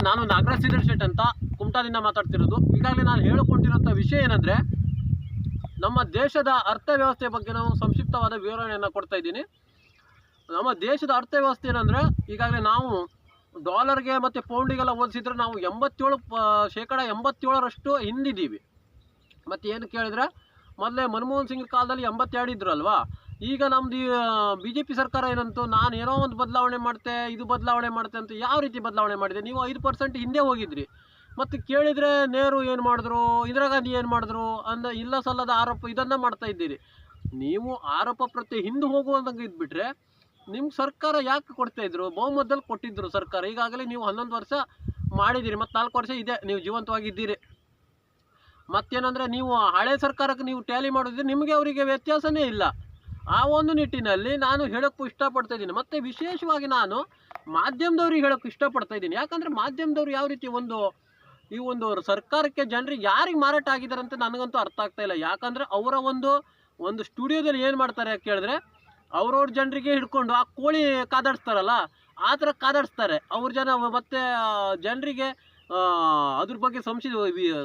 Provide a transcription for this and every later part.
ನಾನು ನಾಗರಾಜ್ ಸಿದ್ದರ್ ಶೆಟ್ ಅಂತ ಕುಮಟಾದಿಂದ ಮಾತಾಡ್ತಿರೋದು. ಈಗಾಗಲೇ ನಾನು ಹೇಳಿಕೊಂಡಿರೋಂಥ ವಿಷಯ ಏನಂದರೆ, ನಮ್ಮ ದೇಶದ ಅರ್ಥವ್ಯವಸ್ಥೆ ಬಗ್ಗೆ ನಾವು ಸಂಕ್ಷಿಪ್ತವಾದ ವಿವರಣೆಯನ್ನು ಕೊಡ್ತಾ ಇದ್ದೀನಿ. ನಮ್ಮ ದೇಶದ ಅರ್ಥವ್ಯವಸ್ಥೆ ಏನಂದರೆ, ಈಗಾಗಲೇ ನಾವು ಡಾಲರ್ಗೆ ಮತ್ತು ಪೌಂಡಿಗೆಲ್ಲ ಹೋಲಿಸಿದ್ರೆ ನಾವು 87% ಹಿಂದಿದ್ದೀವಿ. ಮತ್ತು ಏನು ಕೇಳಿದ್ರೆ, ಮೊದಲೇ ಮನಮೋಹನ್ ಸಿಂಗ್ ಕಾಲದಲ್ಲಿ 82 ಇದ್ರಲ್ವಾ. ಈಗ ನಮ್ಮದು BJP ಸರ್ಕಾರ ಏನಂತು, ನಾನು ಏನೋ ಒಂದು ಬದಲಾವಣೆ ಮಾಡ್ತೆ, ಇದು ಬದಲಾವಣೆ ಮಾಡ್ತೆ ಅಂತ. ಯಾವ ರೀತಿ ಬದಲಾವಣೆ ಮಾಡಿದೆ? ನೀವು 5% ಹಿಂದೆ ಹೋಗಿದ್ರಿ. ಮತ್ತು ಕೇಳಿದರೆ ನೆಹರು ಏನು ಮಾಡಿದ್ರು, ಇಂದಿರಾ ಗಾಂಧಿ ಏನು ಮಾಡಿದ್ರು ಇಲ್ಲ ಸಲ್ಲದ ಆರೋಪ ಇದನ್ನು ಮಾಡ್ತಾ ಇದ್ದೀರಿ. ನೀವು ಆರೋಪ ಪ್ರತಿ ಹಿಂದೆ ಹೋಗುವಂಗೆ ಇದ್ಬಿಟ್ರೆ ನಿಮ್ಗೆ ಸರ್ಕಾರ ಯಾಕೆ ಕೊಡ್ತಾಯಿದ್ರು? ಬಹುಮತದಲ್ಲಿ ಕೊಟ್ಟಿದ್ದರು ಸರ್ಕಾರ. ಈಗಾಗಲೇ ನೀವು 11 ವರ್ಷ ಮಾಡಿದ್ದೀರಿ, ಮತ್ತು 4 ವರ್ಷ ಇದೆ ನೀವು ಜೀವಂತವಾಗಿದ್ದೀರಿ. ಮತ್ತೇನಂದರೆ, ನೀವು ಹಳೆ ಸರ್ಕಾರಕ್ಕೆ ನೀವು ಟ್ಯಾಲಿ ಮಾಡಿದ್ರೆ ನಿಮಗೆ ಅವರಿಗೆ ವ್ಯತ್ಯಾಸನೇ ಇಲ್ಲ. ಆ ಒಂದು ನಿಟ್ಟಿನಲ್ಲಿ ನಾನು ಹೇಳೋಕ್ಕೂ ಇಷ್ಟಪಡ್ತಾ ಇದ್ದೀನಿ. ಮತ್ತು ವಿಶೇಷವಾಗಿ ನಾನು ಮಾಧ್ಯಮದವ್ರಿಗೆ ಹೇಳೋಕ್ಕೆ ಇಷ್ಟಪಡ್ತಾ ಇದ್ದೀನಿ. ಯಾಕಂದರೆ ಮಾಧ್ಯಮದವ್ರು ಯಾವ ರೀತಿ ಈ ಒಂದು ಸರ್ಕಾರಕ್ಕೆ ಜನರಿಗೆ ಯಾರಿಗೆ ಮಾರಾಟ ಆಗಿದ್ದಾರೆ ಅಂತ ನನಗಂತೂ ಅರ್ಥ ಆಗ್ತಾ ಇಲ್ಲ. ಯಾಕಂದರೆ ಅವರ ಒಂದು ಸ್ಟುಡಿಯೋದಲ್ಲಿ ಏನು ಮಾಡ್ತಾರೆ ಕೇಳಿದ್ರೆ, ಅವ್ರವ್ರ ಜನರಿಗೆ ಹಿಡ್ಕೊಂಡು ಆ ಕೋಳಿ ಕಾದಾಡಿಸ್ತಾರಲ್ಲ, ಆ ಥರ ಕಾದಾಡಿಸ್ತಾರೆ ಅವ್ರ ಜನ. ಮತ್ತು ಜನರಿಗೆ ಅದ್ರ ಬಗ್ಗೆ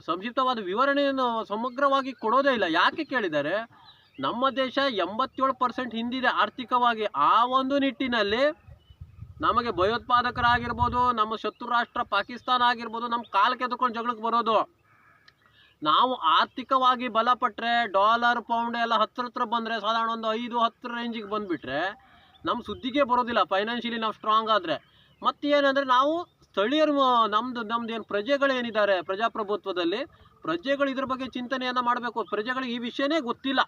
ಸಂಕ್ಷಿಪ್ತವಾದ ವಿವರಣೆಯನ್ನು ಸಮಗ್ರವಾಗಿ ಕೊಡೋದೇ ಇಲ್ಲ. ಯಾಕೆ ಕೇಳಿದರೆ, ನಮ್ಮ ದೇಶ 87% ಹಿಂದಿದೆ ಆರ್ಥಿಕವಾಗಿ. ಆ ಒಂದು ನಿಟ್ಟಿನಲ್ಲಿ ನಮಗೆ ಭಯೋತ್ಪಾದಕರಾಗಿರ್ಬೋದು, ನಮ್ಮ ಶತ್ರು ರಾಷ್ಟ್ರ ಪಾಕಿಸ್ತಾನ ಆಗಿರ್ಬೋದು, ನಮ್ಮ ಕಾಲಕ್ಕೆ ಎದ್ಕೊಂಡು ಜಗಳಕ್ಕೆ ಬರೋದು. ನಾವು ಆರ್ಥಿಕವಾಗಿ ಬಲಪಟ್ಟರೆ, ಡಾಲರ್ ಪೌಂಡ್ ಎಲ್ಲ ಹತ್ರ ಬಂದರೆ, ಸಾಧಾರಣ ಒಂದು 5-10 ರೇಂಜಿಗೆ ಬಂದುಬಿಟ್ರೆ ನಮ್ಮ ಸುದ್ದಿಗೆ ಬರೋದಿಲ್ಲ. ಫೈನಾನ್ಷಿಯಲಿ ನಾವು ಸ್ಟ್ರಾಂಗ್ ಆದರೆ. ಮತ್ತು ಏನಂದರೆ, ನಾವು ಸ್ಥಳೀಯರು ನಮ್ಮದು ಏನು ಪ್ರಜೆಗಳೇನಿದ್ದಾರೆ ಪ್ರಜಾಪ್ರಭುತ್ವದಲ್ಲಿ, ಪ್ರಜೆಗಳು ಇದ್ರ ಬಗ್ಗೆ ಚಿಂತನೆಯನ್ನು ಮಾಡಬೇಕು. ಪ್ರಜೆಗಳಿಗೆ ಈ ವಿಷಯನೇ ಗೊತ್ತಿಲ್ಲ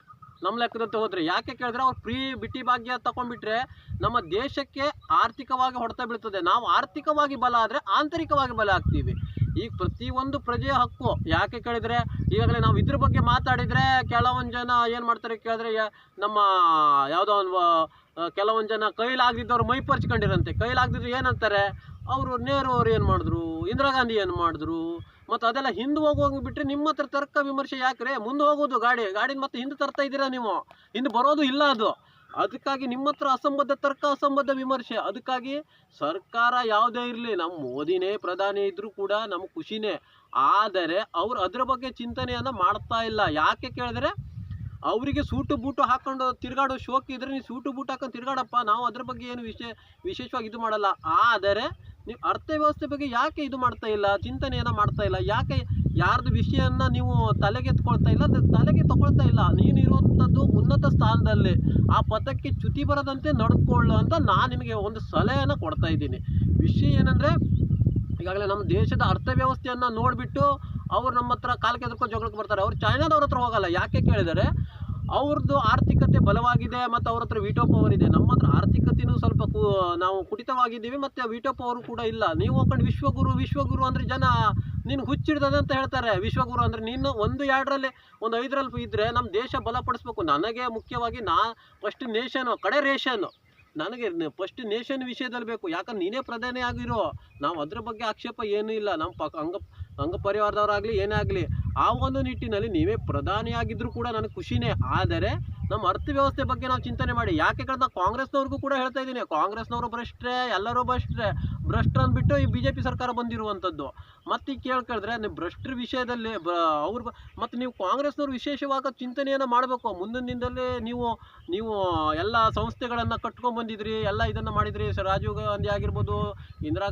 ನಮ್ಮ ಲೆಕ್ಕದಂತೆ ಹೋದರೆ. ಯಾಕೆ ಕೇಳಿದ್ರೆ, ಅವ್ರು ಬಿಟ್ಟಿ ಭಾಗ್ಯ ತಗೊಂಡ್ಬಿಟ್ರೆ ನಮ್ಮ ದೇಶಕ್ಕೆ ಆರ್ಥಿಕವಾಗಿ ಹೊಡೆತ ಬೀಳ್ತದೆ. ನಾವು ಆರ್ಥಿಕವಾಗಿ ಬಲ ಆದರೆ ಆಂತರಿಕವಾಗಿ ಬಲ ಆಗ್ತೀವಿ. ಈಗ ಪ್ರತಿಯೊಂದು ಪ್ರಜೆಯ ಹಕ್ಕು. ಯಾಕೆ ಕೇಳಿದರೆ, ಈಗಾಗಲೇ ನಾವು ಇದ್ರ ಬಗ್ಗೆ ಮಾತಾಡಿದರೆ ಕೆಲವೊಂದು ಜನ ಏನು ಮಾಡ್ತಾರೆ ಕೇಳಿದ್ರೆ, ನಮ್ಮ ಯಾವುದೋ ಒಂದು ಕೆಲವೊಂದು ಜನ ಕೈಲಾಗದಿದ್ದವ್ರು ಮೈ ಪರ್ಚ್ಕೊಂಡಿರಂತೆ. ಕೈಲಾಗದಿದ್ರು ಏನಂತಾರೆ, ಅವರು ನೆಹರು ಅವ್ರು ಏನು ಮಾಡಿದ್ರು, ಇಂದಿರಾ ಗಾಂಧಿ ಏನು ಮಾಡಿದ್ರು, ಮತ್ತು ಅದೆಲ್ಲ ಹಿಂದೆ ಹೋಗೋಂಗೆ ಬಿಟ್ಟರೆ ನಿಮ್ಮ ಹತ್ರ ತರ್ಕ ವಿಮರ್ಶೆ ಯಾಕ್ರೆ? ಮುಂದೆ ಹೋಗೋದು ಗಾಡಿನ ಮತ್ತೆ ಹಿಂದೆ ತರ್ತಾ ಇದ್ದೀರಾ ನೀವು, ಹಿಂದೆ ಬರೋದು ಇಲ್ಲ ಅದು. ಅದಕ್ಕಾಗಿ ನಿಮ್ಮ ಹತ್ರ ಅಸಂಬದ್ಧ ತರ್ಕ, ಅಸಂಬದ್ಧ ವಿಮರ್ಶೆ. ಅದಕ್ಕಾಗಿ ಸರ್ಕಾರ ಯಾವುದೇ ಇರಲಿ, ನಮ್ಮ ಮೋದಿನೇ ಪ್ರಧಾನಿ ಇದ್ದರೂ ಕೂಡ ನಮಗೆ ಖುಷಿನೇ. ಆದರೆ ಅವರು ಅದರ ಬಗ್ಗೆ ಚಿಂತನೆಯನ್ನು ಮಾಡ್ತಾ ಇಲ್ಲ. ಯಾಕೆ ಕೇಳಿದ್ರೆ, ಅವರಿಗೆ ಸೂಟು ಬೂಟು ಹಾಕ್ಕೊಂಡು ತಿರುಗಾಡೋ ಶೋಕ್ ಇದ್ರೆ ನೀವು ಸೂಟು ಬೂಟು ಹಾಕೊಂಡು ತಿರುಗಾಡಪ್ಪ, ನಾವು ಅದ್ರ ಬಗ್ಗೆ ಏನು ವಿಶೇಷವಾಗಿ ಇದು ಮಾಡಲ್ಲ. ಆದರೆ ನೀವು ಅರ್ಥವ್ಯವಸ್ಥೆ ಬಗ್ಗೆ ಯಾಕೆ ಇದು ಮಾಡ್ತಾ ಇಲ್ಲ, ಚಿಂತನೆಯನ್ನು ಮಾಡ್ತಾ ಇಲ್ಲ? ಯಾಕೆ ಯಾರ್ದು ವಿಷಯವನ್ನು ನೀವು ತಲೆಗೆತ್ಕೊಳ್ತಾ ಇಲ್ಲ? ತಲೆಗೆ ತಗೊಳ್ತಾ ಇಲ್ಲ. ನೀನು ಇರುವಂಥದ್ದು ಉನ್ನತ ಸ್ಥಾನದಲ್ಲಿ, ಆ ಪದಕ್ಕೆ ಚ್ಯುತಿ ಬರದಂತೆ ನಡೆದುಕೊಳ್ಳು ಅಂತ ನಾನು ನಿಮಗೆ ಒಂದು ಸಲಹೆಯನ್ನು ಕೊಡ್ತಾ ಇದ್ದೀನಿ. ವಿಷಯ ಏನಂದರೆ, ಈಗಾಗಲೇ ನಮ್ಮ ದೇಶದ ಅರ್ಥವ್ಯವಸ್ಥೆಯನ್ನು ನೋಡಿಬಿಟ್ಟು ಅವ್ರು ನಮ್ಮ ಹತ್ರ ಕಾಲಕ್ಕೆ ಎದ್ಕೊಂಡು ಜಗಳಕ್ಕೆ ಬರ್ತಾರೆ. ಅವ್ರು ಚೈನಾದವ್ರ ಹತ್ರ ಹೋಗಲ್ಲ. ಯಾಕೆ ಕೇಳಿದರೆ, ಅವ್ರದ್ದು ಆರ್ಥಿಕತೆ ಬಲವಾಗಿದೆ ಮತ್ತು ಅವ್ರ ಹತ್ರ ವೀಟೋ ಪವರ್ ಇದೆ. ನಮ್ಮ ಹತ್ರ ಆರ್ಥಿಕತೆಯೂ ಸ್ವಲ್ಪ ನಾವು ಕುಟಿತವಾಗಿದ್ದೀವಿ ಮತ್ತು ವೀಟೋ ಪವರು ಕೂಡ ಇಲ್ಲ. ನೀವು ಹೋಗ್ಕೊಂಡು ವಿಶ್ವಗುರು ಅಂದರೆ ಜನ ನೀನು ಹುಚ್ಚಿಡ್ದದೆ ಅಂತ ಹೇಳ್ತಾರೆ. ವಿಶ್ವಗುರು ಅಂದರೆ ನೀನು 1-2ರಲ್ಲಿ 5ರಲ್ಲಿ ಇದ್ದರೆ ನಮ್ಮ ದೇಶ ಬಲಪಡಿಸ್ಬೇಕು. ನನಗೆ ಮುಖ್ಯವಾಗಿ ಫಸ್ಟ್ ನೇಷನು, ಕಡೆ ರೇಷನ್ನು. ನನಗೆ ಫಸ್ಟ್ ನೇಷನ್ ವಿಷಯದಲ್ಲಿ ಬೇಕು. ಯಾಕಂದ್ರೆ ನೀನೇ ಪ್ರಧಾನಿ ಆಗಿರೋ, ನಾವು ಅದ್ರ ಬಗ್ಗೆ ಆಕ್ಷೇಪ ಏನೂ ಇಲ್ಲ. ನಮ್ಮ ಅಂಗ ಪರಿವಾರದವರಾಗಲಿ ಏನೇ ಆಗಲಿ, ಆ ಒಂದು ನಿಟ್ಟಿನಲ್ಲಿ ನೀವೇ ಪ್ರಧಾನಿಯಾಗಿದ್ದರೂ ಕೂಡ ನನಗೆ ಖುಷಿನೇ. ಆದರೆ ನಮ್ಮ ಅರ್ಥವ್ಯವಸ್ಥೆ ಬಗ್ಗೆ ನಾವು ಚಿಂತನೆ ಮಾಡಿ. ಯಾಕೆ ಕೇಳಿದ್ರೆ, ಕಾಂಗ್ರೆಸ್ನವ್ರಿಗೂ ಕೂಡ ಹೇಳ್ತಾ ಇದ್ದೀನಿ, ಕಾಂಗ್ರೆಸ್ನವರು ಭ್ರಷ್ಟರೇ, ಎಲ್ಲರೂ ಭ್ರಷ್ಟರು ಅಂದ್ಬಿಟ್ಟು ಈ BJP ಸರ್ಕಾರ ಬಂದಿರುವಂಥದ್ದು. ಮತ್ತು ಈಗ ಕೇಳಿದ್ರೆ, ನೀವು ಭ್ರಷ್ಟರ ವಿಷಯದಲ್ಲಿ ಮತ್ತು ನೀವು ಕಾಂಗ್ರೆಸ್ನವ್ರು ವಿಶೇಷವಾದ ಚಿಂತನೆಯನ್ನು ಮಾಡಬೇಕು. ಮುಂದಿನ ದಿನದಲ್ಲಿ ನೀವು ಎಲ್ಲ ಸಂಸ್ಥೆಗಳನ್ನು ಕಟ್ಕೊಂಡ್ಬಂದಿದ್ರಿ, ಎಲ್ಲ ಇದನ್ನು ಮಾಡಿದ್ರಿ. ರಾಜೀವ್ ಗಾಂಧಿ ಆಗಿರ್ಬೋದು, ಇಂದಿರಾ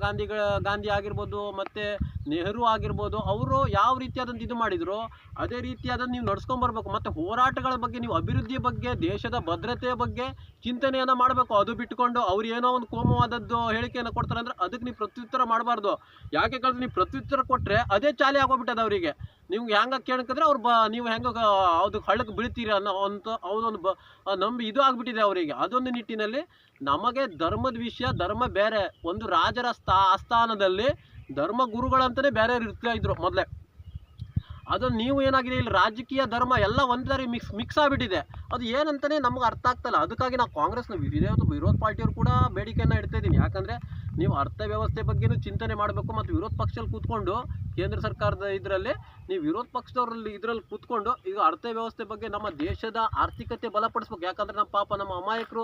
ಗಾಂಧಿ ಆಗಿರ್ಬೋದು, ಮತ್ತು ನೆಹರು ಆಗಿರ್ಬೋದು. ಅವರು ಯಾವ ರೀತಿಯಾದಂಥ ಇದು ಮಾಡಿದ್ರು, ಅದೇ ರೀತಿಯಾದಂಥ ನೀವು ನಡ್ಸ್ಕೊಂಬರ್ಬೇಕು. ಮತ್ತು ಹೋರಾಟಗಳ ಬಗ್ಗೆ, ನೀವು ಅಭಿವೃದ್ಧಿಯ ಬಗ್ಗೆ, ದೇಶದ ಭದ್ರತೆಯ ಬಗ್ಗೆ ಚಿಂತನೆಯನ್ನು ಮಾಡಬೇಕು. ಅದು ಬಿಟ್ಟುಕೊಂಡು ಅವ್ರು ಏನೋ ಒಂದು ಕೋಮವಾದದ್ದು ಹೇಳಿಕೆಯನ್ನು ಕೊಡ್ತಾರೆ ಅಂದರೆ ಅದಕ್ಕೆ ನೀವು ಪ್ರತ್ಯುತ್ತರ ಮಾಡಬಾರ್ದು. ಯಾಕೆ ಕೇಳಿದ್ರೆ, ನೀವು ಪ್ರತ್ಯುತ್ತರ ಕೊಟ್ಟರೆ ಅದೇ ಚಾಲಿ ಆಗೋಗ್ಬಿಟ್ಟದ ಅವರಿಗೆ. ನಿಮ್ಗೆ ಹೆಂಗೆ ಕೇಳ್ಕಿದ್ರೆ ನೀವು ಹೆಂಗೆ ಅದು ಹಳ್ಳಕ್ಕೆ ಬೀಳ್ತೀರಿ ಅನ್ನೋ ಅವದೊಂದು ನಂಬಿ ಇದು ಆಗಿಬಿಟ್ಟಿದೆ ಅವರಿಗೆ. ಅದೊಂದು ನಿಟ್ಟಿನಲ್ಲಿ ನಮಗೆ ಧರ್ಮದ ವಿಷಯ, ಧರ್ಮ ಬೇರೆ. ಒಂದು ರಾಜರ ಆಸ್ಥಾನದಲ್ಲಿ ಧರ್ಮ ಗುರುಗಳಂತಲೇ ಬೇರೆ ಇರ್ತಾ ಇದ್ರು ಮೊದಲೇ. ಅದನ್ನು ನೀವು ಏನಾಗಿದೆ, ಇಲ್ಲಿ ರಾಜಕೀಯ ಧರ್ಮ ಎಲ್ಲ ಒಂದಾರಿ ಮಿಕ್ಸ್ ಆಗಿಬಿಟ್ಟಿದೆ. ಅದು ಏನಂತಲೇ ನಮ್ಗೆ ಅರ್ಥ ಆಗ್ತಾಯಿಲ್ಲ. ಅದಕ್ಕಾಗಿ ನಾವು ಕಾಂಗ್ರೆಸ್ನ ವಿರೋಧ ಪಾರ್ಟಿಯವರು ಕೂಡ ಬೇಡಿಕೆಯನ್ನು ಇಡ್ತಾ ಇದ್ದೀನಿ. ಯಾಕಂದರೆ ನೀವು ಅರ್ಥವ್ಯವಸ್ಥೆ ಬಗ್ಗೆನೂ ಚಿಂತನೆ ಮಾಡಬೇಕು ಮತ್ತು ವಿರೋಧ ಪಕ್ಷದಲ್ಲಿ ಕೂತ್ಕೊಂಡು ಕೇಂದ್ರ ಸರ್ಕಾರದ ಇದರಲ್ಲಿ ನೀವು ವಿರೋಧ ಪಕ್ಷದವರಲ್ಲಿ ಇದರಲ್ಲಿ ಕೂತ್ಕೊಂಡು ಈಗ ಅರ್ಥವ್ಯವಸ್ಥೆ ಬಗ್ಗೆ ನಮ್ಮ ದೇಶದ ಆರ್ಥಿಕತೆ ಬಲಪಡಿಸ್ಬೇಕು. ಯಾಕಂದರೆ ನಮ್ಮ ಅಮಾಯಕರು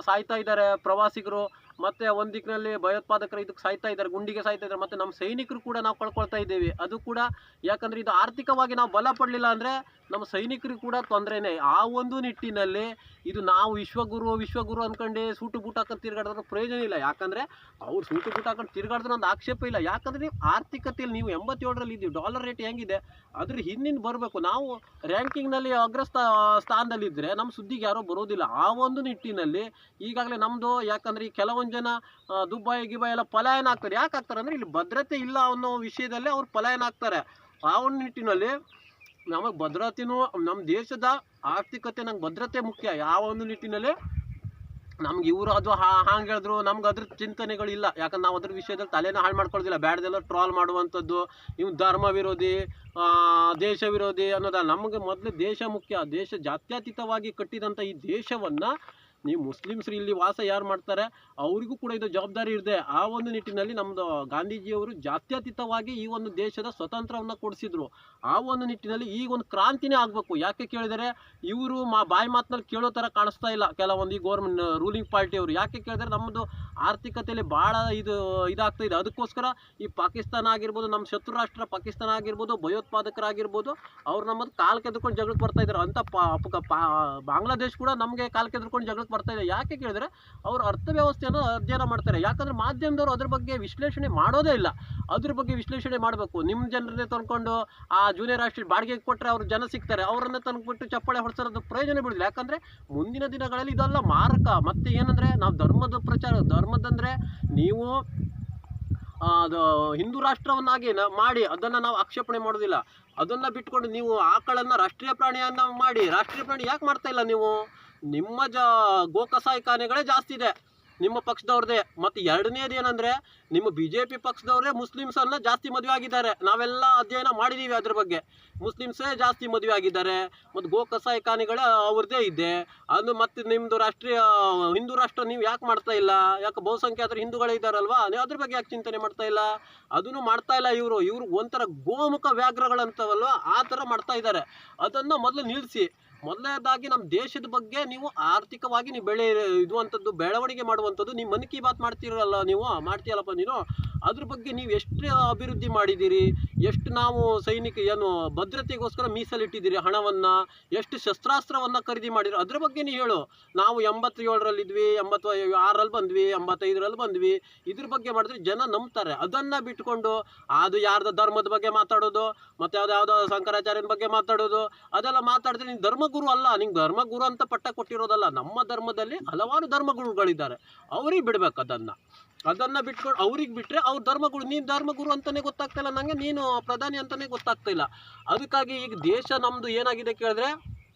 ಸಾಯ್ತಾ ಇದ್ದಾರೆ, ಪ್ರವಾಸಿಗರು, ಮತ್ತು ಒಂದು ದಿಕ್ಕಿನಲ್ಲಿ ಭಯೋತ್ಪಾದಕರು ಇದಕ್ಕೆ ಸಾಯ್ತಾ ಇದ್ದಾರೆ, ಗುಂಡಿಗೆ ಸಾಯ್ತಾ ಇದ್ದಾರೆ, ಮತ್ತು ನಮ್ಮ ಸೈನಿಕರು ಕೂಡ ನಾವು ಕಳ್ಕೊಳ್ತಾ ಇದ್ದೇವೆ. ಅದು ಕೂಡ ಯಾಕಂದರೆ ಇದು ಆರ್ಥಿಕವಾಗಿ ನಾವು ಬಲ ಪಡಲಿಲ್ಲ ಅಂದರೆ ನಮ್ಮ ಸೈನಿಕರಿಗೂ ಕೂಡ ತೊಂದರೆನೇ. ಆ ಒಂದು ನಿಟ್ಟಿನಲ್ಲಿ ಇದು ನಾವು ವಿಶ್ವಗುರು ಅಂದ್ಕೊಂಡು ಸೂಟು ಬೂಟ್ ಹಾಕೊಂಡು ತಿರುಗಾಡಿದ್ರೆ ಪ್ರಯೋಜನ ಇಲ್ಲ. ಯಾಕಂದರೆ ಅವ್ರು ಸೂಟು ಬೂಟ್ ಹಾಕೊಂಡು ತಿರುಗಾಡಿದ್ರೆ ಒಂದು ಆಕ್ಷೇಪ ಇಲ್ಲ. ಯಾಕಂದರೆ ನೀವು ಆರ್ಥಿಕತೆಯಲ್ಲಿ ನೀವು 87ರಲ್ಲಿ ಇದ್ದೀವಿ, ಡಾಲರ್ ರೇಟ್ ಹೆಂಗಿದೆ ಅದ್ರ ಹಿಂದಿನ ಬರಬೇಕು. ನಾವು ರ್ಯಾಂಕಿಂಗ್ನಲ್ಲಿ ಸ್ಥಾನದಲ್ಲಿದ್ದರೆ ನಮ್ಮ ಸುದ್ದಿಗೆ ಯಾರೋ ಬರೋದಿಲ್ಲ. ಆ ಒಂದು ನಿಟ್ಟಿನಲ್ಲಿ ಈಗಾಗಲೇ ನಮ್ಮದು ಯಾಕಂದರೆ ಈ ಕೆಲವೊಂದು ಜನ ದುಬೈ ಎಲ್ಲ ಪಲಾಯನ ಆಗ್ತಾರೆ. ಯಾಕೆ ಆಗ್ತಾರೆ ಅಂದರೆ ಇಲ್ಲಿ ಭದ್ರತೆ ಇಲ್ಲ ಅನ್ನೋ ವಿಷಯದಲ್ಲೇ ಅವ್ರು ಪಲಾಯನ ಆಗ್ತಾರೆ. ಆ ಒಂದು ನಿಟ್ಟಿನಲ್ಲಿ ನಮಗೆ ಭದ್ರತೆಯೂ ನಮ್ಮ ದೇಶದ ಆರ್ಥಿಕತೆ ನಂಗೆ ಭದ್ರತೆ ಮುಖ್ಯ. ಯಾವ ಒಂದು ನಿಟ್ಟಿನಲ್ಲಿ ನಮ್ಗೆ ಇವರು ಅದು ಹಾಂಗೆ ಹೇಳಿದ್ರು ನಮ್ಗೆ ಅದ್ರ ಚಿಂತನೆಗಳಿಲ್ಲ. ಯಾಕಂದ್ರೆ ನಾವು ಅದ್ರ ವಿಷಯದಲ್ಲಿ ತಲೆನ ಹಾಳು ಮಾಡ್ಕೊಳ್ಳೋದಿಲ್ಲ. ಬ್ಯಾಡ್ದೆಲ್ಲ ಟ್ರಾಲ್ ಮಾಡುವಂಥದ್ದು, ಇವು ಧರ್ಮ ವಿರೋಧಿ, ದೇಶ ವಿರೋಧಿ ಅನ್ನೋದಲ್ಲ. ನಮಗೆ ಮೊದಲು ದೇಶ ಮುಖ್ಯ. ದೇಶ ಜಾತ್ಯತೀತವಾಗಿ ಕಟ್ಟಿದಂಥ ಈ ದೇಶವನ್ನು ನೀವು ಮುಸ್ಲಿಮ್ಸ್ರು ಇಲ್ಲಿ ವಾಸ ಯಾರು ಮಾಡ್ತಾರೆ ಅವರಿಗೂ ಕೂಡ ಇದು ಜವಾಬ್ದಾರಿ ಇದೆ. ಆ ಒಂದು ನಿಟ್ಟಿನಲ್ಲಿ ನಮ್ಮದು ಗಾಂಧೀಜಿಯವರು ಜಾತ್ಯತೀತವಾಗಿ ಈ ಒಂದು ದೇಶದ ಸ್ವತಂತ್ರವನ್ನು ಕೊಡಿಸಿದ್ರು. ಆ ಒಂದು ನಿಟ್ಟಿನಲ್ಲಿ ಈಗ ಒಂದು ಕ್ರಾಂತಿನೇ ಆಗಬೇಕು. ಯಾಕೆ ಕೇಳಿದರೆ ಇವರು ಬಾಯಿ ಮಾತಿನಲ್ಲಿ ಕೇಳೋ ಥರ ಕಾಣಿಸ್ತಾ ಇಲ್ಲ ಕೆಲವೊಂದು ಈ ಗೋರ್ಮೆಂಟ್ ರೂಲಿಂಗ್ ಪಾರ್ಟಿಯವರು. ಯಾಕೆ ಕೇಳಿದರೆ ನಮ್ಮದು ಆರ್ಥಿಕತೆಯಲ್ಲಿ ಭಾಳ ಇದಾಗ್ತಾ ಇದೆ. ಅದಕ್ಕೋಸ್ಕರ ಈ ಪಾಕಿಸ್ತಾನ ಆಗಿರ್ಬೋದು, ನಮ್ಮ ಶತ್ರು ರಾಷ್ಟ್ರ ಪಾಕಿಸ್ತಾನ ಆಗಿರ್ಬೋದು, ಭಯೋತ್ಪಾದಕರಾಗಿರ್ಬೋದು, ಅವ್ರು ನಮ್ಮದು ಕಾಲು ಕೆದ್ಕೊಂಡು ಜಗಳಕ್ಕೆ ಬರ್ತಾ ಇದ್ದಾರೆ ಅಂತ ಬಾಂಗ್ಲಾದೇಶ್ ಕೂಡ ನಮಗೆ ಕಾಲು ಕೆದ್ಕೊಂಡು ಜಗಳಕ್ಕೆ ಬರ್ತಾ ಇದೆ. ಯಾಕೆ ಕೇಳಿದ್ರೆ ಅವರು ಅರ್ಥವ್ಯವಸ್ಥೆಯನ್ನು ಅಧ್ಯಯನ ಮಾಡ್ತಾರೆ. ಯಾಕಂದ್ರೆ ಮಾಧ್ಯಮದವರು ಅದ್ರ ಬಗ್ಗೆ ವಿಶ್ಲೇಷಣೆ ಮಾಡೋದೇ ಇಲ್ಲ. ಅದ್ರ ಬಗ್ಗೆ ವಿಶ್ಲೇಷಣೆ ಮಾಡಬೇಕು. ನಿಮ್ಮ ಜನರನ್ನೇ ತಂದ್ಕೊಂಡು ಆ ಜೂನಿಯರ್ ಆರ್ಟಿಸ್ಟ್ ಬಾಡಿಗೆಗೆ ಕೊಟ್ಟರೆ ಅವ್ರು ಜನ ಸಿಗ್ತಾರೆ, ಅವರನ್ನೇ ತಂದ್ಬಿಟ್ಟು ಚಪ್ಪಾಳೆ ಹೊಡ್ಸೋದು ಪ್ರಯೋಜನ ಬೀಳಿಲ್ಲ. ಯಾಕಂದ್ರೆ ಮುಂದಿನ ದಿನಗಳಲ್ಲಿ ಇದೆಲ್ಲ ಮಾರಕ. ಮತ್ತೆ ಏನಂದ್ರೆ ನಾವು ಧರ್ಮದ ಪ್ರಚಾರ, ಧರ್ಮದಂದ್ರೆ ನೀವು ಅದು ಹಿಂದೂ ರಾಷ್ಟ್ರವನ್ನಾಗಿ ಮಾಡಿ ಅದನ್ನು ನಾವು ಆಕ್ಷೇಪಣೆ ಮಾಡೋದಿಲ್ಲ. ಅದನ್ನು ಬಿಟ್ಕೊಂಡು ನೀವು ಆಕಳನ್ನು ರಾಷ್ಟ್ರೀಯ ಪ್ರಾಣಿಯನ್ನು ಮಾಡಿ, ರಾಷ್ಟ್ರೀಯ ಪ್ರಾಣಿ ಯಾಕೆ ಮಾಡ್ತಾ ಇಲ್ಲ ನೀವು? ನಿಮ್ಮ ಗೋಕಸಾಯಿಖಾನೆಗಳೇ ಜಾಸ್ತಿ ಇದೆ ನಿಮ್ಮ ಪಕ್ಷದವ್ರದ್ದೇ. ಮತ್ತು ಎರಡನೇದು ಏನಂದರೆ ನಿಮ್ಮ BJP ಪಕ್ಷದವರೇ ಮುಸ್ಲಿಮ್ಸನ್ನು ಜಾಸ್ತಿ ಮದುವೆ ಆಗಿದ್ದಾರೆ. ನಾವೆಲ್ಲ ಅಧ್ಯಯನ ಮಾಡಿದ್ದೀವಿ ಅದ್ರ ಬಗ್ಗೆ. ಮುಸ್ಲಿಮ್ಸೇ ಜಾಸ್ತಿ ಮದುವೆ ಆಗಿದ್ದಾರೆ ಮತ್ತು ಗೋಕಸಾಯಿಖಾನೆಗಳೇ ಅವ್ರದ್ದೇ ಇದೆ. ಅದು ಮತ್ತು ನಿಮ್ಮದು ಹಿಂದೂ ರಾಷ್ಟ್ರ ನೀವು ಯಾಕೆ ಮಾಡ್ತಾ ಇಲ್ಲ? ಯಾಕೆ ಬಹುಸಂಖ್ಯಾತರು ಹಿಂದೂಗಳೇ ಇದ್ದಾರಲ್ವಾ, ನೀವು ಅದ್ರ ಬಗ್ಗೆ ಯಾಕೆ ಚಿಂತನೆ ಮಾಡ್ತಾ ಇಲ್ಲ? ಅದನ್ನು ಮಾಡ್ತಾ ಇಲ್ಲ. ಇವರು ಒಂಥರ ಗೋಮುಖ ವ್ಯಾಘ್ರಗಳಂತವಲ್ವ ಆ ಥರ ಮಾಡ್ತಾ ಇದ್ದಾರೆ. ಅದನ್ನು ಮೊದಲು ನಿಲ್ಲಿಸಿ. ಮೊದಲನೇದಾಗಿ ನಮ್ಮ ದೇಶದ ಬಗ್ಗೆ ನೀವು ಆರ್ಥಿಕವಾಗಿ ನೀವು ಇದುವಂಥದ್ದು ಬೆಳವಣಿಗೆ ಮಾಡುವಂಥದ್ದು. ನೀವು ಮನ್ ಕಿ ಬಾತ್ ಮಾಡ್ತೀಯಲ್ಲಪ್ಪ ನೀನು, ಅದ್ರ ಬಗ್ಗೆ ನೀವು ಎಷ್ಟು ಅಭಿವೃದ್ಧಿ ಮಾಡಿದ್ದೀರಿ, ಎಷ್ಟು ನಾವು ಏನು ಭದ್ರತೆಗೋಸ್ಕರ ಮೀಸಲಿಟ್ಟಿದ್ದೀರಿ ಹಣವನ್ನು, ಎಷ್ಟು ಶಸ್ತ್ರಾಸ್ತ್ರವನ್ನು ಖರೀದಿ ಮಾಡಿರಿ, ಅದ್ರ ಬಗ್ಗೆ ನೀವು ಹೇಳು. ನಾವು 87ರಲ್ಲಿದ್ವಿ, 86ರಲ್ಲಿ ಬಂದ್ವಿ, 85ರಲ್ಲಿ ಬಂದ್ವಿ, ಇದ್ರ ಬಗ್ಗೆ ಮಾಡಿದ್ರೆ ಜನ ನಂಬ್ತಾರೆ. ಅದನ್ನು ಬಿಟ್ಕೊಂಡು ಅದು ಯಾರ್ದು ಧರ್ಮದ ಬಗ್ಗೆ ಮಾತಾಡೋದು, ಮತ್ತು ಯಾವುದೋ ಶಂಕರಾಚಾರ್ಯನ ಬಗ್ಗೆ ಮಾತಾಡೋದು, ಅದೆಲ್ಲ ಮಾತಾಡಿದ್ರೆ ನೀನು ಧರ್ಮಗುರು ಅಲ್ಲ. ನಿಂಗೆ ಧರ್ಮಗುರು ಅಂತ ಪಟ್ಟ ಕೊಟ್ಟಿರೋದಲ್ಲ. ನಮ್ಮ ಧರ್ಮದಲ್ಲಿ ಹಲವಾರು ಧರ್ಮಗುರುಗಳಿದ್ದಾರೆ, ಅವ್ರಿಗೆ ಬಿಡ್ಬೇಕು. ಅದನ್ನು ಬಿಟ್ಕೊಂಡು ಅವ್ರಿಗೆ ಬಿಟ್ಟರೆ ಅವ್ರ ಧರ್ಮಗುರು. ನೀನು ಧರ್ಮಗುರು ಅಂತಲೇ ಗೊತ್ತಾಗ್ತಾ ಇಲ್ಲ ನನಗೆ, ನೀನು ಪ್ರಧಾನಿ ಅಂತಲೇ ಗೊತ್ತಾಗ್ತಾ ಇಲ್ಲ. ಅದಕ್ಕಾಗಿ ಈಗ ದೇಶ ನಮ್ಮದು ಏನಾಗಿದೆ ಕೇಳಿದ್ರೆ,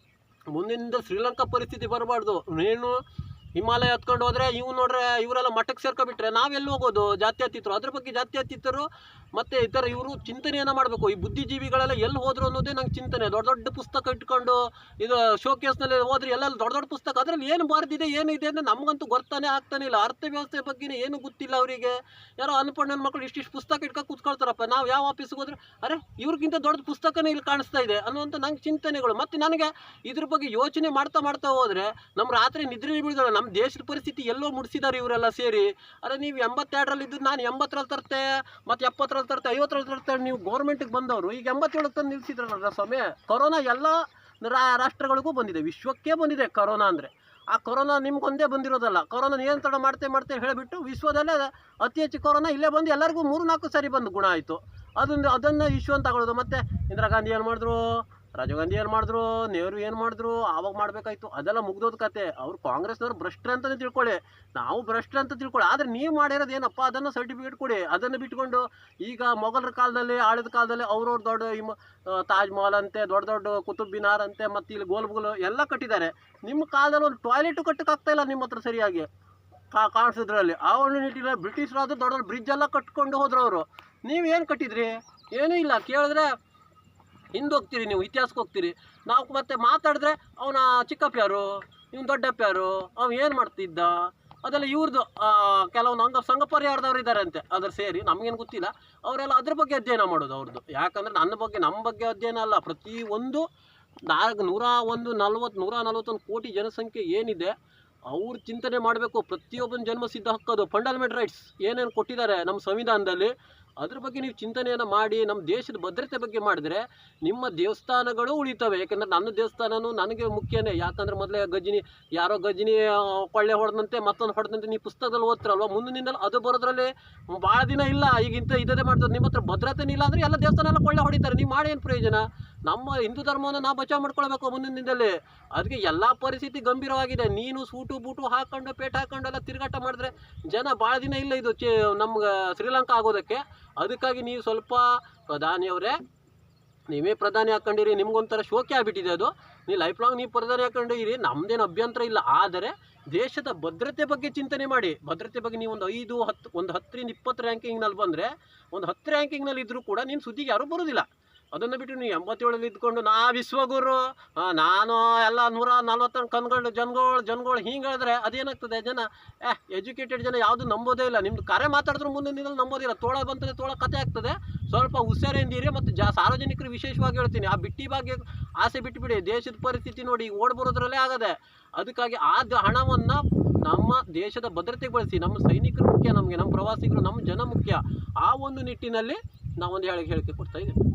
ಮುಂದಿನಿಂದ ಶ್ರೀಲಂಕಾ ಪರಿಸ್ಥಿತಿ ಬರಬಾರ್ದು. ನೀನು ಹಿಮಾಲಯ ಹತ್ಕೊಂಡು ಹೋದರೆ ನೋಡ್ರೆ ಇವರೆಲ್ಲ ಮಠಕ್ಕೆ ಸೇರ್ಕೊಬಿಟ್ರೆ ನಾವೆಲ್ಲಿ ಹೋಗೋದು? ಜಾತ್ಯತೀತರು. ಅದ್ರ ಬಗ್ಗೆ ಜಾತ್ಯತೀತರು ಮತ್ತು ಇವರು ಚಿಂತನೆಯನ್ನು ಮಾಡಬೇಕು. ಈ ಬುದ್ಧಿಜೀವಿಗಳೆಲ್ಲ ಎಲ್ಲಿ ಹೋದ್ರು ಅನ್ನೋದೇ ನಂಗೆ ಚಿಂತನೆ. ದೊಡ್ಡ ಪುಸ್ತಕ ಇಟ್ಕೊಂಡು ಇದು ಶೋಕೇಸ್ನಲ್ಲಿ ಹೋದ್ರೆ ಎಲ್ಲ ದೊಡ್ಡ ಪುಸ್ತಕ, ಅದರಲ್ಲಿ ಏನು ಬಾರ್ದಿದೆ ಏನಿದೆ ಅಂದರೆ ನಮಗಂತೂ ಗೊತ್ತಾನೆ ಆಗ್ತಾನೆ ಇಲ್ಲ. ಅರ್ಥವ್ಯವಸ್ಥೆ ಬಗ್ಗೆನೇ ಏನು ಗೊತ್ತಿಲ್ಲ ಅವರಿಗೆ. ಯಾರೋ ಅನ್ಪಣ್ಣನ ಮಕ್ಕಳು ಇಷ್ಟಿಷ್ಟು ಪುಸ್ತಕ ಇಟ್ಕೊಂಡು ಕೂತ್ಕೊಳ್ತಾರಪ್ಪ. ನಾವು ಯಾವ ಆಫೀಸ್ಗೆ ಹೋದ್ರೆ ಅರೆ ಇವ್ರಿಗಿಂತ ದೊಡ್ಡ ಪುಸ್ತಕನೇ ಇಲ್ಲಿ ಕಾಣಿಸ್ತಾ ಇದೆ ಅನ್ನುವಂಥ ನಂಗೆ ಚಿಂತನೆಗಳು. ಮತ್ತು ನನಗೆ ಇದ್ರ ಬಗ್ಗೆ ಯೋಚನೆ ಮಾಡ್ತಾ ಹೋದರೆ ನಮ್ಮ ರಾತ್ರಿ ನಿದ್ರೆ ಬೀಳಿದಲ್ಲ. ನಮ್ಮ ದೇಶದ ಪರಿಸ್ಥಿತಿ ಎಲ್ಲೋ ಮುಡಿಸಿದ್ದಾರೆ ಇವರೆಲ್ಲ ಸೇರಿ. ಅರೆ ನೀವು 82ರಲ್ಲಿದ್ದು ನಾನು 80ರಲ್ಲಿ ತರ್ತೆ, ಮತ್ತು 70ರಲ್ಲಿ ತರ್ತೆ, 50ರಲ್ಲಿ ತರ್ತೆ. ನೀವು ಗೌರ್ಮೆಂಟಿಗೆ ಬಂದವರು ಈಗ 87 ತಂದು ನಿಲ್ಲಿಸಿದ್ರಲ್ಲ ಸಮಯ. ಕೊರೋನಾ ಎಲ್ಲ ರಾಷ್ಟ್ರಗಳಿಗೂ ಬಂದಿದೆ, ವಿಶ್ವಕ್ಕೆ ಬಂದಿದೆ ಕೊರೋನಾ. ಅಂದರೆ ಆ ಕೊರೋನಾ ನಿಮ್ಗೊಂದೇ ಬಂದಿರೋದಲ್ಲ. ಕೊರೋನಾ ನಿಯಂತ್ರಣ ಮಾಡ್ತೇವೆ ಹೇಳಿಬಿಟ್ಟು ವಿಶ್ವದಲ್ಲೇ ಅತಿ ಹೆಚ್ಚು ಕೊರೋನಾ ಇಲ್ಲೇ ಬಂದು ಎಲ್ಲರಿಗೂ 3-4 ಸಾರಿ ಬಂದು ಗುಣ ಆಯಿತು. ಅದನ್ನು ಇಶ್ಯೂ ಅಂತ ತಗೊಳ್ಳೋದು. ಮತ್ತು ಇಂದಿರಾ ಗಾಂಧಿ ಏನು ಮಾಡಿದ್ರು, ರಾಜೀವ್ ಗಾಂಧಿ ಏನು ಮಾಡಿದ್ರು, ನೆಹರು ಏನು ಮಾಡಿದ್ರು, ಆವಾಗ ಮಾಡಬೇಕಾಯ್ತು. ಅದೆಲ್ಲ ಮುಗ್ದೋದ ಕತೆ. ಅವ್ರು ಕಾಂಗ್ರೆಸ್ನವ್ರು ಭ್ರಷ್ಟರು ಅಂತಲೇ ತಿಳ್ಕೊಳ್ಳಿ, ನಾವು ಭ್ರಷ್ಟರು ಅಂತ ತಿಳ್ಕೊಳ್ಳಿ. ಆದರೆ ನೀವು ಮಾಡಿರೋದು ಏನಪ್ಪ, ಅದನ್ನು ಸರ್ಟಿಫಿಕೇಟ್ ಕೊಡಿ. ಅದನ್ನು ಬಿಟ್ಕೊಂಡು ಈಗ ಮೊಘಲರ ಕಾಲದಲ್ಲಿ, ಆಳಿದ ಕಾಲದಲ್ಲಿ ಅವ್ರವ್ರು ದೊಡ್ಡ ತಾಜ್ ಮಹಲ್ ಅಂತೆ, ದೊಡ್ಡ ಕುತುಬ್ ಮಿನಾರ್ ಅಂತೆ, ಮತ್ತು ಇಲ್ಲಿ ಗೋಲ್ಗುಲು ಎಲ್ಲ ಕಟ್ಟಿದ್ದಾರೆ. ನಿಮ್ಮ ಕಾಲದಲ್ಲಿ ಒಂದು ಟಾಯ್ಲೆಟು ಕಟ್ಟಕ್ಕಾಗ್ತಾ ಇಲ್ಲ ನಿಮ್ಮ ಹತ್ರ ಸರಿಯಾಗಿ ಕಾಣಿಸಿದ್ರಲ್ಲಿ. ಆ ಒಂದು ನಿಟ್ಟಿನಲ್ಲಿ ಬ್ರಿಟಿಷರಾದ್ರು ದೊಡ್ಡ ಬ್ರಿಡ್ಜ್ ಎಲ್ಲ ಕಟ್ಕೊಂಡು ಹೋದ್ರು ಅವರು. ನೀವೇನು ಕಟ್ಟಿದ್ರಿ? ಏನೂ ಇಲ್ಲ. ಕೇಳಿದ್ರೆ ಹಿಂದೆ ಹೋಗ್ತೀರಿ, ನೀವು ಇತಿಹಾಸಕ್ಕೆ ಹೋಗ್ತೀರಿ. ನಾವು ಮತ್ತೆ ಮಾತಾಡಿದ್ರೆ ಅವನ ಚಿಕ್ಕಪ್ಪ ಯಾರು, ಇವ್ನು ದೊಡ್ಡಪ್ಪ ಯಾರು, ಅವ್ನು ಏನು ಮಾಡ್ತಿದ್ದ, ಅದೆಲ್ಲ ಇವ್ರದ್ದು ಕೆಲವೊಂದು ಸಂಘ ಪರಿವಾರದವ್ರು ಇದ್ದಾರೆ ಅಂತೆ, ಅದ್ರ ಸೇರಿ ನಮಗೇನು ಗೊತ್ತಿಲ್ಲ. ಅವರೆಲ್ಲ ಅದ್ರ ಬಗ್ಗೆ ಅಧ್ಯಯನ ಮಾಡೋದು ಅವ್ರದ್ದು. ಯಾಕಂದರೆ ನಮ್ಮ ಬಗ್ಗೆ ಅಧ್ಯಯನ ಅಲ್ಲ. ಪ್ರತಿಯೊಂದು 141 ಕೋಟಿ ಜನಸಂಖ್ಯೆ ಏನಿದೆ ಅವ್ರು ಚಿಂತನೆ ಮಾಡಬೇಕು. ಪ್ರತಿಯೊಬ್ಬನ ಜನ್ಮಸಿದ್ಧ ಹಕ್ಕದು ಫಂಡಮೆಂಟಲ್ ರೈಟ್ಸ್ ಏನೇನು ಕೊಟ್ಟಿದ್ದಾರೆ ನಮ್ಮ ಸಂವಿಧಾನದಲ್ಲಿ, ಅದ್ರ ಬಗ್ಗೆ ನೀವು ಚಿಂತನೆಯನ್ನು ಮಾಡಿ ನಮ್ಮ ದೇಶದ ಭದ್ರತೆ ಬಗ್ಗೆ ಮಾಡಿದ್ರೆ ನಿಮ್ಮ ದೇವಸ್ಥಾನಗಳು ಉಳಿತವೆ. ಯಾಕಂದರೆ ನನ್ನ ದೇವಸ್ಥಾನನೂ ನನಗೆ ಮುಖ್ಯನೇ. ಯಾಕಂದರೆ ಮೊದಲೇ ಯಾರೋ ಗಜನಿ ಕೊಳ್ಳೆ ಹೊಡೆದಂತೆ ಮತ್ತೊಂದು ಹೊಡೆದಂತೆ ನೀವು ಪುಸ್ತಕದಲ್ಲಿ ಓದ್ತಿರಲ್ವ, ಮುಂದಿನಿಂದಲೂ ಅದು ಬರೋದ್ರಲ್ಲಿ ಭಾಳ ದಿನ ಇಲ್ಲ. ಈಗಿಂತ ಇದೇ ಮಾಡ್ತಾರೆ. ನಿಮ್ಮ ಹತ್ರ ಭದ್ರತೆನೇ ಇಲ್ಲ ಅಂದರೆ ಎಲ್ಲ ದೇವಸ್ಥಾನ ಎಲ್ಲ ಕೊಳ್ಳೆ ಹೊಡಿತಾರೆ. ನೀವು ಮಾಡಿ ಏನು ಪ್ರಯೋಜನ? ನಮ್ಮ ಹಿಂದೂ ಧರ್ಮವನ್ನು ನಾವು ಬಚಾವ್ ಮಾಡ್ಕೊಳ್ಬೇಕು ಮುಂದಿನ ದಿನದಲ್ಲಿ. ಅದಕ್ಕೆ ಎಲ್ಲ ಪರಿಸ್ಥಿತಿ ಗಂಭೀರವಾಗಿದೆ. ನೀನು ಸೂಟು ಬೂಟು ಹಾಕೊಂಡು ಪೇಟ ಹಾಕೊಂಡು ಎಲ್ಲ ತಿರುಗಾಟ ಮಾಡಿದ್ರೆ ಜನ ಭಾಳ ದಿನ ಇಲ್ಲ ಇದು ನಮ್ಗೆ ಶ್ರೀಲಂಕಾ ಆಗೋದಕ್ಕೆ. ಅದಕ್ಕಾಗಿ ನೀವು ಸ್ವಲ್ಪ ಪ್ರಧಾನಿಯವರೇ, ನೀವೇ ಪ್ರಧಾನಿ ಹಾಕೊಂಡಿರಿ, ನಿಮ್ಗೊಂಥರ ಶೋಕಿ ಆಗಿಬಿಟ್ಟಿದೆ ಅದು. ನೀವು ಲೈಫ್ ಲಾಂಗ್ ನೀವು ಪ್ರಧಾನಿ ಹಾಕೊಂಡಿರಿ, ನಮ್ಮದೇನು ಅಭ್ಯಂತರ ಇಲ್ಲ. ಆದರೆ ದೇಶದ ಭದ್ರತೆ ಬಗ್ಗೆ ಚಿಂತನೆ ಮಾಡಿ. ಭದ್ರತೆ ಬಗ್ಗೆ ನೀವು ಒಂದು 10ರಿಂದ 20 ರ್ಯಾಂಕಿಂಗ್ನಲ್ಲಿ ಬಂದರೆ, ಒಂದು 10 ರ್ಯಾಂಕಿಂಗ್ನಲ್ಲಿ ಇದ್ದರೂ ಕೂಡ ನೀನು ಸುದ್ದಿಗೆ ಯಾರೂ ಬರೋದಿಲ್ಲ. ಅದನ್ನು ಬಿಟ್ಟು ನೀವು 87 ಇದ್ಕೊಂಡು ನಾ ವಿಶ್ವಗುರು, ನಾನು ಎಲ್ಲ 140 ಕನ್ಗಳು ಜನಗಳು ಹಿಂಗೆ ಹೇಳಿದ್ರೆ ಅದೇನಾಗ್ತದೆ? ಜನ ಎಜುಕೇಟೆಡ್ ಜನ ಯಾವುದು ನಂಬೋದೇ ಇಲ್ಲ. ನಿಮ್ದು ಕರೆ ಮಾತಾಡಿದ್ರು ಮುಂದಿನ ದಿನದಲ್ಲಿ ನಂಬೋದಿಲ್ಲ. ತೋಳ ಬಂತಂದರೆ ತೋಳ ಕತೆ ಆಗ್ತದೆ. ಸ್ವಲ್ಪ ಹುಷಾರಿಂದಿರಿ. ಮತ್ತು ಸಾರ್ವಜನಿಕರು ವಿಶೇಷವಾಗಿ ಹೇಳ್ತೀನಿ, ಆ ಬಿಟ್ಟಿ ಬಗ್ಗೆ ಆಸೆ ಬಿಟ್ಟುಬಿಡಿ. ದೇಶದ ಪರಿಸ್ಥಿತಿ ನೋಡಿ, ಈಗ ಓಡ್ ಬರೋದ್ರಲ್ಲೇ ಆಗದೆ. ಅದಕ್ಕಾಗಿ ಆ ಹಣವನ್ನು ನಮ್ಮ ದೇಶದ ಭದ್ರತೆಗೆ ಬಳಸಿ. ನಮ್ಮ ಸೈನಿಕರು ಮುಖ್ಯ ನಮಗೆ, ನಮ್ಮ ಪ್ರವಾಸಿಗರು, ನಮ್ಮ ಜನ ಮುಖ್ಯ. ಆ ಒಂದು ನಿಟ್ಟಿನಲ್ಲಿ ನಾವೊಂದು ಹೇಳಿಕೆ ಕೊಡ್ತಾ ಇದ್ದೀವಿ.